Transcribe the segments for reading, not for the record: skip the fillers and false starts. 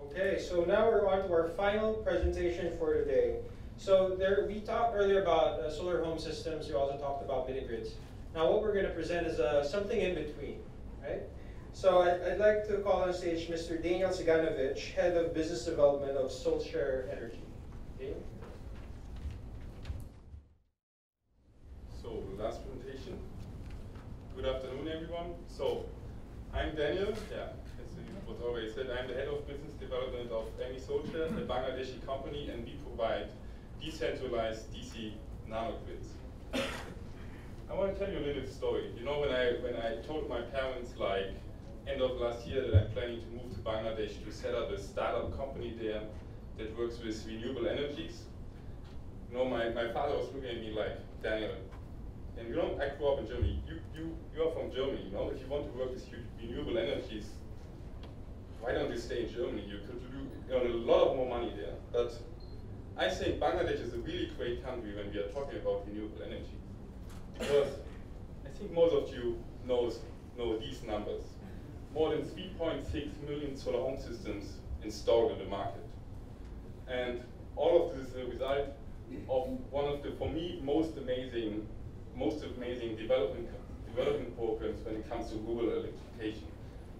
Okay, so now we're on to our final presentation for today. So we talked earlier about solar home systems. We also talked about mini-grids. Now what we're going to present is something in between, right? So I'd like to call on stage Mr. Daniel Siganovic, Head of Business Development of SoulShare Energy. Daniel? So, last presentation. Good afternoon, everyone. So, I'm Daniel. Yeah, as it was already said, I'm the Head of Business Development of SE4All, a Bangladeshi company, and we provide decentralized DC nanogrids. I want to tell you a little story. You know, when I told my parents, like, end of last year, that I'm planning to move to Bangladesh to set up a startup company there that works with renewable energies, you know, my father was looking at me like, Daniel, and you know, I grew up in Germany. You are from Germany, you know, if you want to work with renewable energies, why don't you stay in Germany? You could earn a lot of more money there. But I think Bangladesh is a really great country when we are talking about renewable energy. Because I think most of you know these numbers. More than 3.6 million solar home systems installed in the market. And all of this is a result of one of the, for me, most amazing development programs when it comes to rural electrification.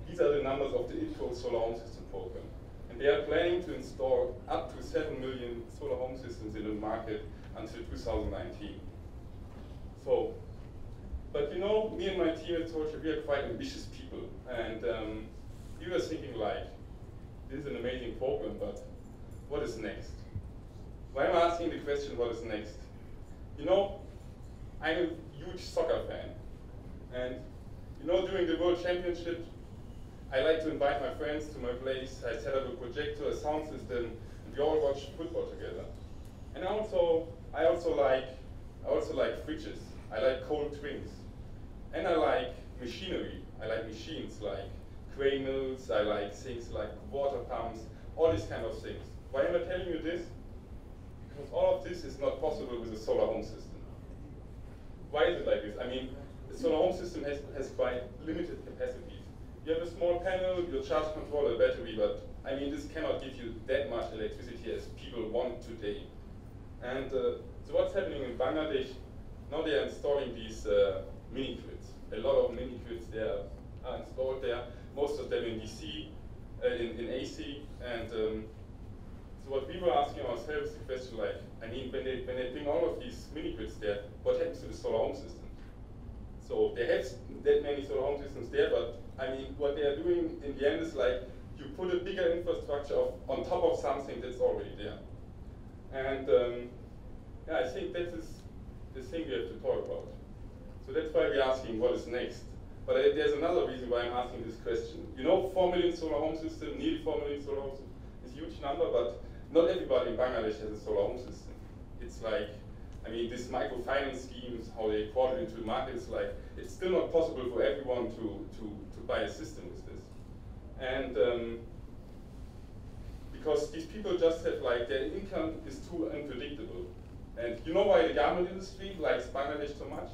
These are the numbers of the IFCO Solar Home System program. And they are planning to install up to 7 million solar home systems in the market until 2019. So, but you know, me and my team at SolarShare, we are quite ambitious people. And we were thinking like, this is an amazing program, but what is next? Why am I asking the question, what is next? You know, I'm a huge soccer fan. And you know, during the World Championship, I like to invite my friends to my place. I set up a projector, a sound system, and we all watch football together. And I also like fridges. I like cold drinks. And I like machinery. I like machines like crane mills. I like things like water pumps, all these kind of things. Why am I telling you this? Because all of this is not possible with a solar home system. Why is it like this? I mean, the solar home system has quite limited capacities. You have a small panel, you charge control a battery, but I mean, this cannot give you that much electricity as people want today. And so what's happening in Bangladesh? Now they are installing these mini-grids. A lot of mini-grids there are installed there, most of them in DC, in AC, and so what we were asking ourselves the question like, I mean, when they bring all of these mini-grids there, what happens to the solar home system? So they have that many solar home systems there, but I mean, what they are doing in the end is like, you put a bigger infrastructure on top of something that's already there. And yeah, I think that is the thing we have to talk about. So that's why we're asking what is next. But there's another reason why I'm asking this question. You know, 4 million solar home system, nearly 4 million solar home system is a huge number, but not everybody in Bangladesh has a solar home system. It's like, I mean, these microfinance schemes, how they brought it into the market, is like, it's still not possible for everyone to buy a system with this. And because these people just have like, their income is too unpredictable. And you know why the garment industry likes Bangladesh so much?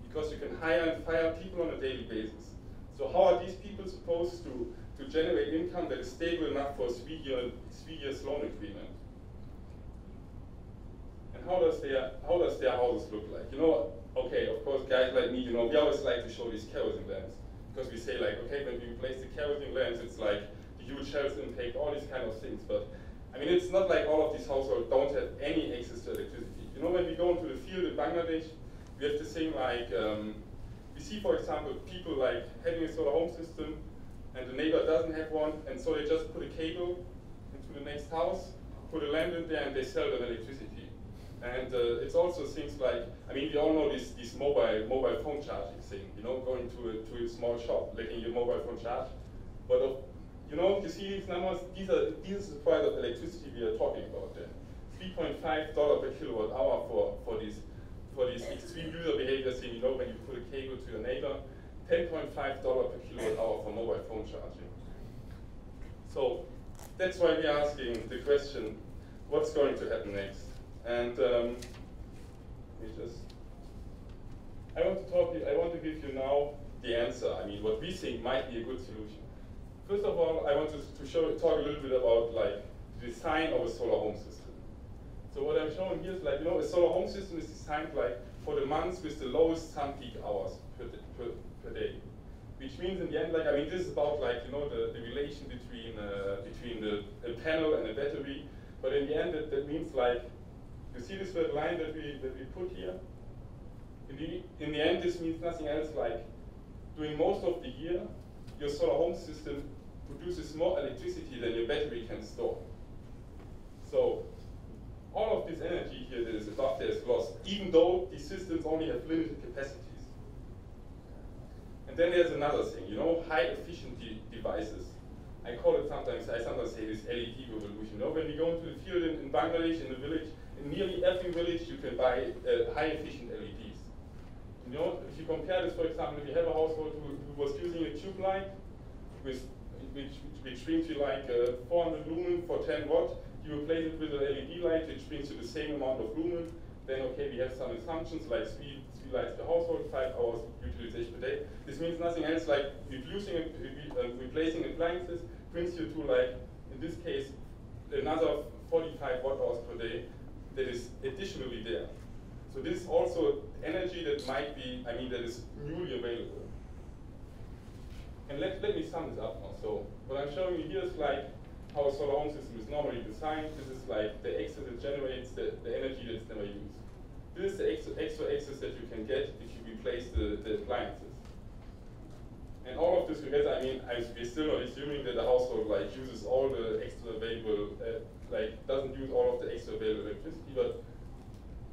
Because you can hire and fire people on a daily basis. So how are these people supposed to generate income that is stable enough for a 3 years loan agreement? And how does their houses look like? You know, okay, of course, guys like me, you know, we always like to show these kerosene lamps. Because we say like, okay, when we replace the kerosene lamps, it's like the huge health impact, all these kind of things. But I mean, it's not like all of these households don't have any access to electricity. You know, when we go into the field in Bangladesh, we have this thing like, we see, for example, people like having a solar home system and the neighbor doesn't have one, and so they just put a cable into the next house, put a lamp in there, and they sell them electricity. And it's also things like, I mean, we all know this mobile phone charging thing, you know, going to a small shop, letting your mobile phone charge. But you know, you see these numbers, these is the price of electricity we are talking about there. $3.5 per kilowatt hour for these extreme user behavior thing, you know, when you put a cable to your neighbor, $10.5 per kilowatt hour for mobile phone charging. So that's why we're asking the question, what's going to happen next? And I want to give you now the answer. I mean, what we think might be a good solution. First of all, I want to talk a little bit about like the design of a solar home system. So what I'm showing here is like, a solar home system is designed like for the months with the lowest sun peak hours per day. Which means in the end, like, I mean, this is about like, the relation between a panel and a battery. But in the end, that means like, you see this red line that we put here? In the end, this means nothing else like during most of the year, your solar home system produces more electricity than your battery can store. So all of this energy here that is above there is lost, even though these systems only have limited capacities. And then there's another thing, high efficiency devices. I sometimes say this LED revolution. When we go into the field in Bangladesh, in the village, in nearly every village you can buy high efficient LEDs. If you compare this, for example, if you have a household who was using a tube light, which brings you like 400 lumen for 10 watt, you replace it with an LED light, which brings you the same amount of lumen, then okay, we have some assumptions like three lights per household, 5 hours utilization per day. This means nothing else like replacing appliances brings you to like, in this case, another 45 watt hours per day that is additionally there. So this is also energy that might be, that is newly available. And let me sum this up now. So what I'm showing you here is like how a solar home system is normally designed. This is like the excess that generates the energy that's never used. This is the extra excess that you can get if you replace the appliances. And all of this together, we're still not assuming that the household like uses all the extra available, doesn't use all of the extra available electricity, but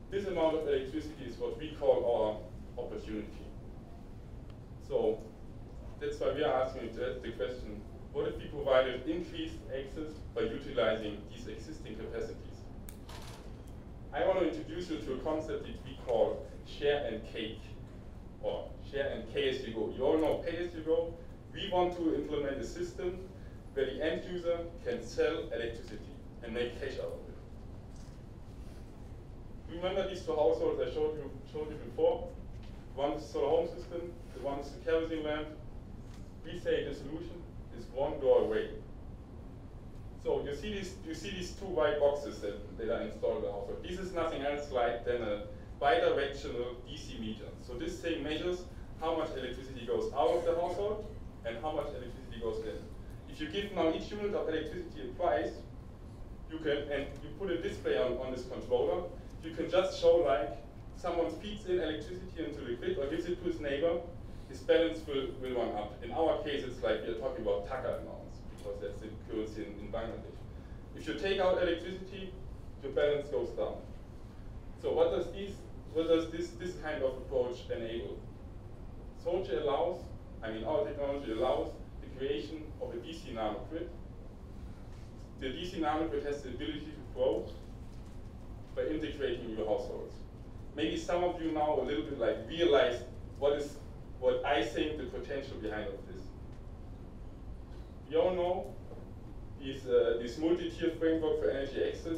this amount of electricity is what we call our opportunity. So that's why we are asking the question, what if we provided increased access by utilizing these existing capacities? I want to introduce you to a concept that we call share and cake, or share and pay as you go. You all know pay as you go. We want to implement a system where the end user can sell electricity and make cash out of it. Remember these two households I showed you before? One is the solar home system, the one is the kerosene lamp. We say the solution is one door away. So you see these two white boxes that are installed in the household. This is nothing else than a bidirectional DC meter. So this thing measures how much electricity goes out of the household and how much electricity goes in. If you give now each unit of electricity a price, you put a display on this controller, you can just show like someone feeds in electricity into the grid or gives it to his neighbor, his balance will run up. In our case, it's like we're talking about taka amounts, because that's the currency in Bangladesh. If you take out electricity, your balance goes down. So what does this kind of approach enable? Soldier allows, our technology allows the creation of a DC nanogrid. The DC nanogrid has the ability to grow by integrating your households. Maybe some of you now a little bit realize what I think the potential behind of this. We all know this multi-tier framework for energy access.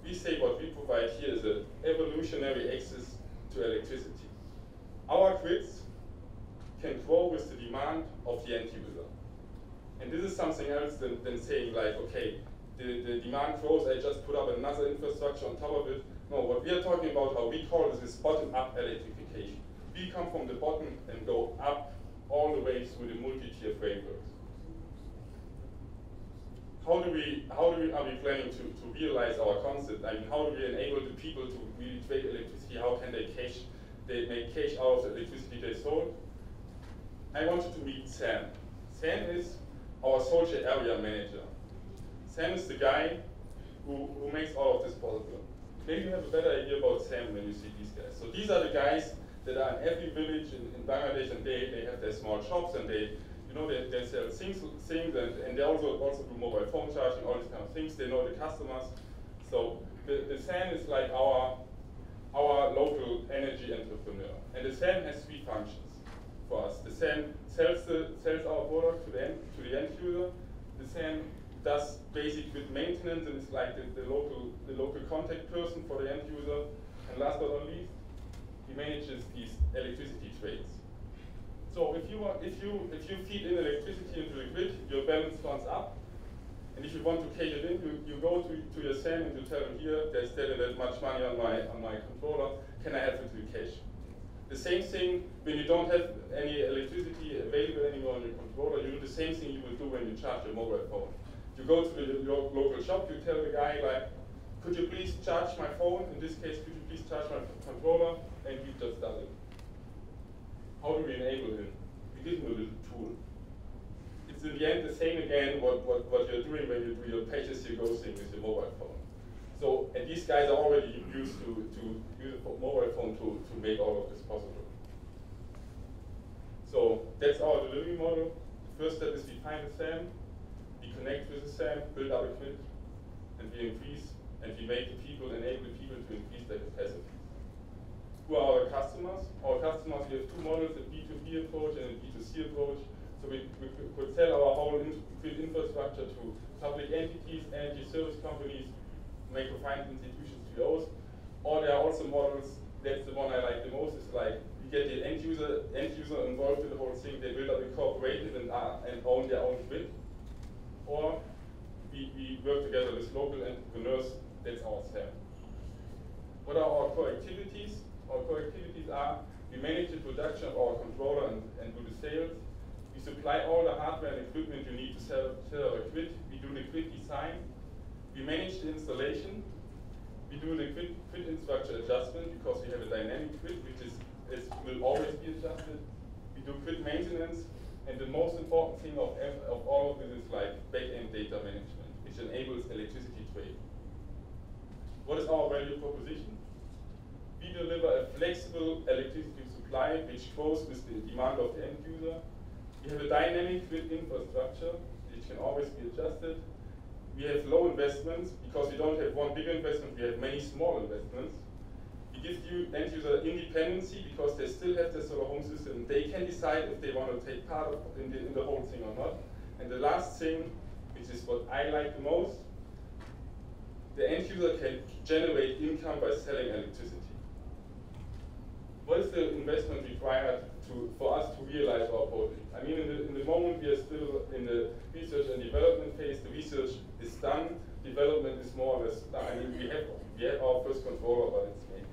We say what we provide here is an evolutionary access to electricity. Our grids can grow with the demand of the end user. And this is something else than saying okay, the demand grows, I just put up another infrastructure on top of it. No, what we are talking about, how we call this, is bottom-up electrification. We come from the bottom and go up all the way through the multi-tier frameworks. How are we planning to realize our concept? How do we enable the people to really trade electricity? How can they make cash out of the electricity they sold? I wanted to meet Sam. Sam is our social area manager. Sam is the guy who makes all of this possible. Maybe you have a better idea about Sam when you see these guys. So these are the guys that are in every village in Bangladesh, and they have their small shops, and they sell things, and they also do mobile phone charging, all these kind of things. They know the customers. So the SAM is like our local energy entrepreneur. And the SAM has three functions for us. The SAM sells our product to the end user. The SAM does basic grid maintenance and is like the local contact person for the end user. And last but not least, he manages these electricity trades. So if you feed in electricity into the grid, your balance runs up. And if you want to cater it in, you go to your SAM and you tell them, here, there's still that much money on my controller, can I have it to the cash? The same thing when you don't have any electricity available anymore on your controller, you do the same thing you will do when you charge your mobile phone. You go to your local shop, you tell the guy, like, could you please charge my phone? In this case, could you please charge my controller? And he just does it. How do we enable him? We give him a little tool. It's in the end the same again what you're doing when you do your pay-as-you-go thing with your mobile phone. So, and these guys are already used to use a mobile phone to make all of this possible. So that's our delivery model. The first step is we find a SAM, we connect with the SAM, build up a grid, and we increase, and we make the people, enable the people to increase their capacity. Who are our customers? Our customers, we have two models, a B2B approach and a B2C approach. So we could sell our whole grid infrastructure to public entities, energy service companies, microfinance institutions, TOs. Or there are also models, that's the one I like the most, is like you get the end user involved in the whole thing, they build up a cooperative and own their own grid. Or we work together with local entrepreneurs, that's our SAM. What are our core activities? Our core activities are, we manage the production of our controller and do the sales. We supply all the hardware and equipment you need to sell our grid. We do the grid design. We manage the installation. We do the grid infrastructure adjustment because we have a dynamic grid which will always be adjusted. We do grid maintenance. And the most important thing of all of this is like back-end data management, which enables electricity trading. What is our value proposition? We deliver a flexible electricity supply which goes with the demand of the end user. We have a dynamic grid infrastructure which can always be adjusted. We have low investments because we don't have one big investment, we have many small investments. We give you end user independency because they still have their solar home system. They can decide if they want to take part in the whole thing or not. And the last thing, which is what I like the most, the end user can generate income by selling electricity. What is the investment required for us to realize our project? I mean, in the moment we are still in the research and development phase. The research is done. Development is more or less done. I mean, we have our first controller, but it's maybe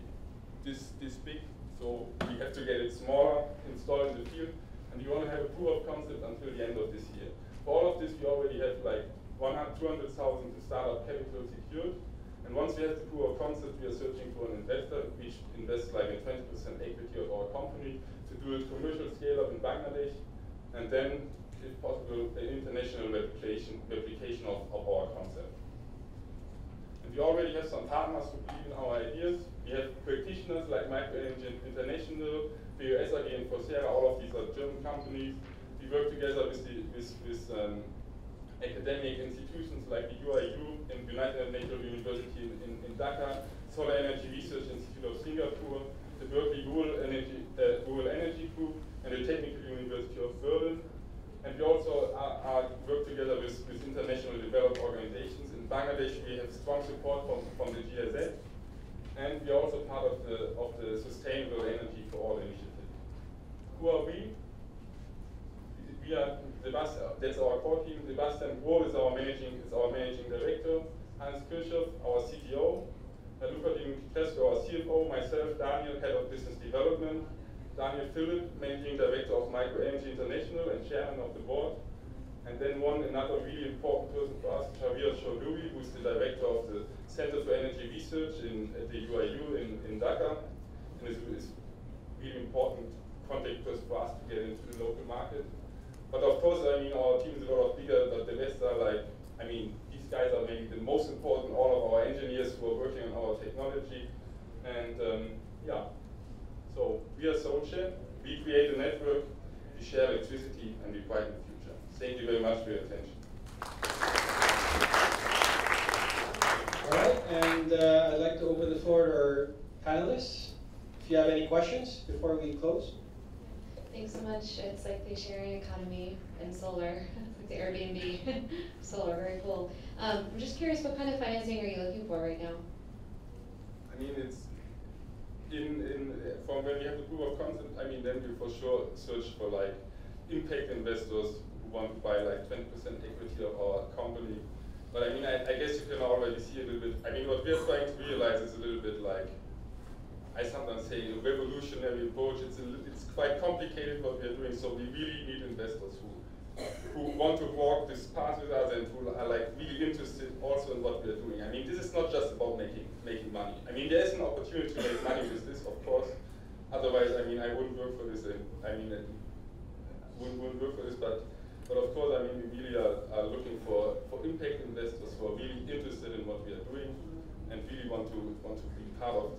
this big. So we have to get it smaller, installed in the field, and we want to have a proof of concept until the end of this year. For all of this, we already have like 200,000 to start up capital secured. And once we have the proof of concept, we are searching for an investor which invests like a 20% equity of our company to do a commercial scale up in Bangladesh, and then, if possible, an international replication of our concept. And we already have some partners who believe in our ideas. We have practitioners like Microenergy International, BOS AG and Forsera, all of these are German companies. We work together with academic institutions like the UIU and United National University in Dhaka, Solar Energy Research Institute of Singapore, the Berkeley Rural Energy Group, and the Technical University of Berlin. And we also work together with international developed organizations. In Bangladesh, we have strong support from the GSZ, and we are also part of the Sustainable Energy for All initiative. Who are we? We are that's our core team. Sebastian Groh is our managing director. Hans Kirchhoff, our CTO. Luca Di Cresco, our CFO. Myself, Daniel, head of business development. Daniel Philipp, managing director of Microenergy International and chairman of the board. And then another really important person for us, Javier Chaudhuri, who's the director of the Center for Energy Research at the UIU in Dhaka, and is really important contact person for us to get into the local market. But of course, I mean, our team is a lot bigger, but the rest are like, I mean, these guys are maybe the most important, all of our engineers who are working on our technology. And yeah, so we are SolarShare. We create a network, we share electricity, and we fight in the future. Thank you very much for your attention. All right, and I'd like to open the floor to our panelists. If you have any questions before we close. Thanks so much. It's like the sharing economy in solar. It's like the Airbnb solar, very cool. I'm just curious, what kind of financing are you looking for right now? I mean, from when we have the proof of concept, I mean, then we for sure search for like impact investors who want to buy like 20% equity of our company. But I mean, I guess you can already see a little bit. I mean, what we're trying to realize is a little bit like, I sometimes say, a revolutionary approach. It's quite complicated what we're doing, so we really need investors who want to walk this path with us and who are like really interested also in what we're doing. I mean, this is not just about making money. I mean, there is an opportunity to make money with this, of course. Otherwise, I mean, I wouldn't work for this. I mean, wouldn't work for this, but of course, I mean, we really are looking for impact investors who are really interested in what we are doing and really want to be part of